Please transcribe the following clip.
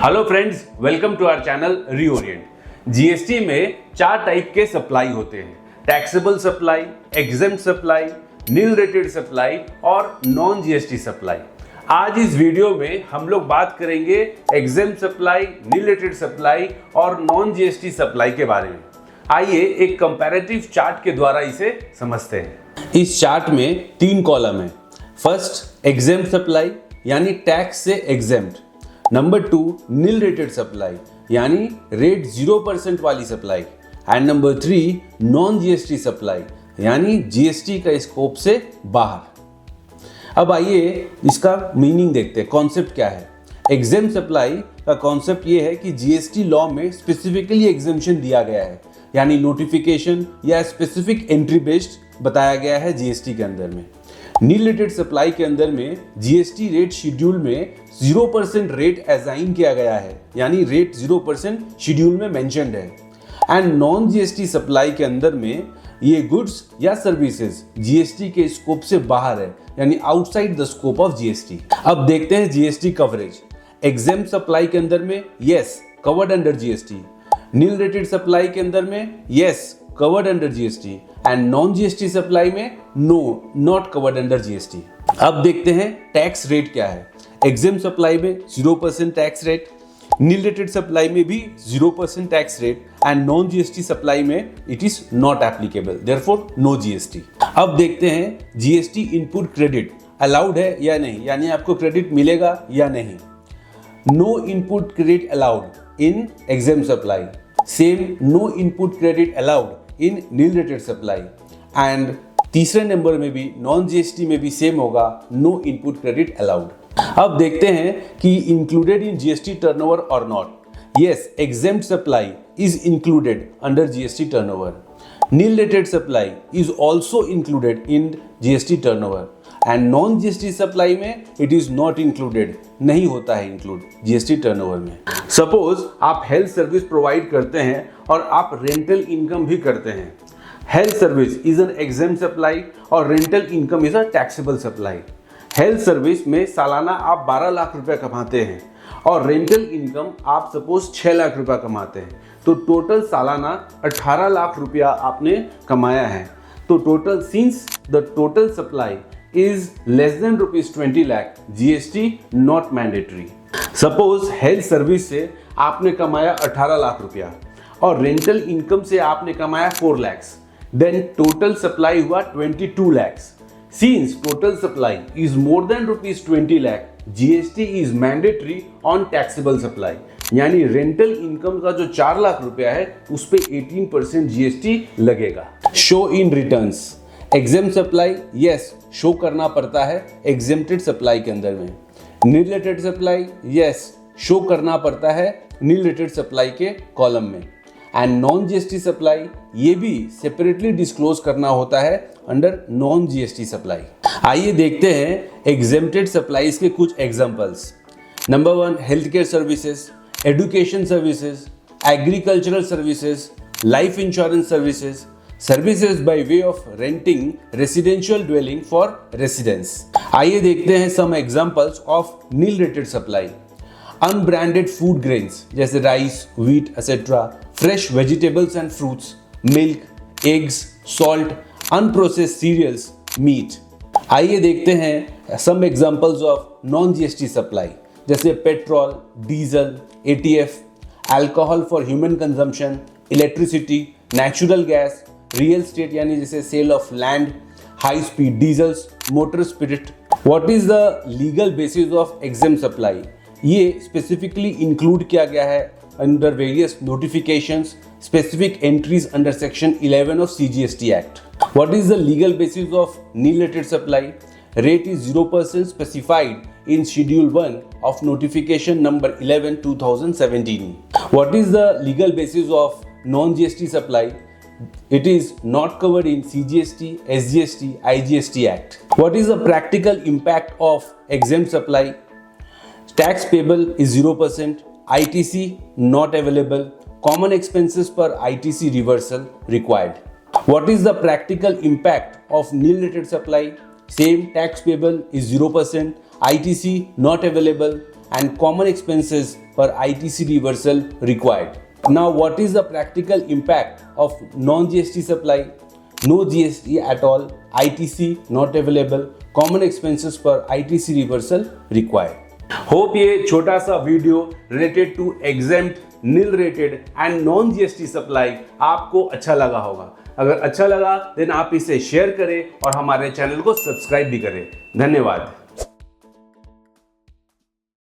Hello friends, welcome to our channel reorient. GST में 4 type के supply होते हैं: taxable supply, exempt supply, nil rated supply और non GST supply. आज इस वीडियो में हम लोग बात करेंगे exempt supply, nil rated supply और नॉन जीएसटी सप्लाई के बारे में। आइए एक कंपैरेटिव चार्ट के द्वारा इसे समझते हैं। इस चार्ट में 3 कॉलम है। फर्स्ट एग्जेम्प्ट सप्लाई यानी टैक्स से exempt. Number 2 nil rated supply यानी रेट 0% वाली supply. And number 3 non GST supply यानी जीएसटी का स्कोप से बाहर। अब आइए इसका मीनिंग देखते हैं, कॉन्सेप्ट क्या है। एग्जेम्प्ट सप्लाई का कॉन्सेप्ट ये है कि जीएसटी लॉ में स्पेसिफिकली एग्जेम्पशन दिया गया है, यानी नोटिफिकेशन या स्पेसिफिक एंट्री बेस्ड बताया गया है जीएसटी के अंदर में। नील रेटेड सप्लाई के अंदर में जीएसटी रेट शेड्यूल में 0% रेट असाइन किया गया है, यानी रेट 0% शेड्यूल में मेंशन्ड है। एंड नॉन जीएसटी सप्लाई के अंदर में ये गुड्स या सर्विसेज जीएसटी के स्कोप से बाहर है, यानी outside the scope of GST. अब देखते हैं जीएसटी कवरेज। एग्जेम्प्ट सप्लाई के अंदर में yes covered under GST, nil rated supply के अंदर में yes covered under GST and non GST supply में no not covered under GST. अब देखते हैं टैक्स रेट क्या है। एग्जेम्प्ट सप्लाई में 0% tax rate, nil rated supply में भी 0% tax rate and non GST supply में it is not applicable, therefore no GST. अब देखते हैं जीएसटी इनपुट क्रेडिट अलाउड है या नहीं, यानी आपको क्रेडिट मिलेगा या नहीं। No input credit allowed in exempt supply, same no input credit allowed in nil rated supply. And तीसरे नंबर में भी नॉन जीएसटी में भी सेम होगा, नो इनपुट क्रेडिट अलाउड। अब देखते हैं कि इंक्लूडेड इन जीएसटी टर्नओवर और not. Yes, exempt supply is included under GST turnover. Nil rated supply is also included in GST turnover and non GST supply में it is not included, नहीं होता है include GST turnover में। Suppose आप health service provide करते हैं और आप रेंटल इनकम भी करते हैं। Health service is an exempt supply और rental income is a taxable supply. Health service में सालाना आप 12 लाख रुपए कमाते हैं और रेंटल इनकम आप सपोज 6 लाख रुपया कमाते हैं, तो टोटल सालाना 18 लाख रुपया आपने कमाया है। तो total since the total supply is less than rupees 20 lakh, GST not mandatory. Suppose health service से आपने कमाया 18 लाख रुपया और रेंटल इनकम से आपने कमाया 4 lakhs, देन टोटल सप्लाई हुआ 22 lakhs. Since total supply is more than rupees 20 lakh, GST is mandatory on taxable supply. यानी रेंटल इनकम का जो 4 लाख रुपया है उस पे 18% GST लगेगा। Show in returns. Exempt supply yes show करना पड़ता है एग्जेम्प्टेड सप्लाई के अंदर में। Nil rated supply yes show करना पड़ता है नील रेटेड सप्लाई के कॉलम में। एंड नॉन जीएसटी सप्लाई ये भी सेपरेटली डिस्क्लोज करना होता है अंडर नॉन जीएसटी सप्लाई। आइए देखते हैं एग्जेम्प्टेड सप्लाईज के कुछ examples. Number 1 health care services, education services, agricultural services, life insurance services, services by way of renting residential dwelling for residence. आइए देखते हैं some examples of nil rated supply. Unbranded food grains जैसे rice, wheat etcetera, fresh vegetables and fruits, milk, eggs, salt, unprocessed cereals, meat. आइए देखते हैं some examples of non GST supply जैसे petrol, diesel, ATF, alcohol for human consumption, electricity, natural gas, real estate यानी जैसे sale of land, high speed diesels, motor spirit. What is the legal basis of exempt supply? ये specifically include किया गया है under various notifications, specific entries under section 11 of CGST act. What is the legal basis of nil rated supply? Rate is 0% specified in Schedule 1 of Notification number 11 2017. What is the legal basis of non-GST supply? It is not covered in CGST, SGST, IGST Act. What is the practical impact of exempt supply? Tax payable is 0%, ITC not available, common expenses per ITC reversal required. What is the practical impact of nil rated supply? Same, tax payable is 0%, ITC not available, and common expenses per ITC reversal required. Now, what is the practical impact of non-GST supply? No GST at all, ITC not available, common expenses per ITC reversal required. Hope ये छोटा सा video related to exempt, nil rated and non GST supply आपको अच्छा लगा होगा। अगर अच्छा लगा देन आप इसे शेयर करें और हमारे चैनल को सब्सक्राइब भी करें। धन्यवाद।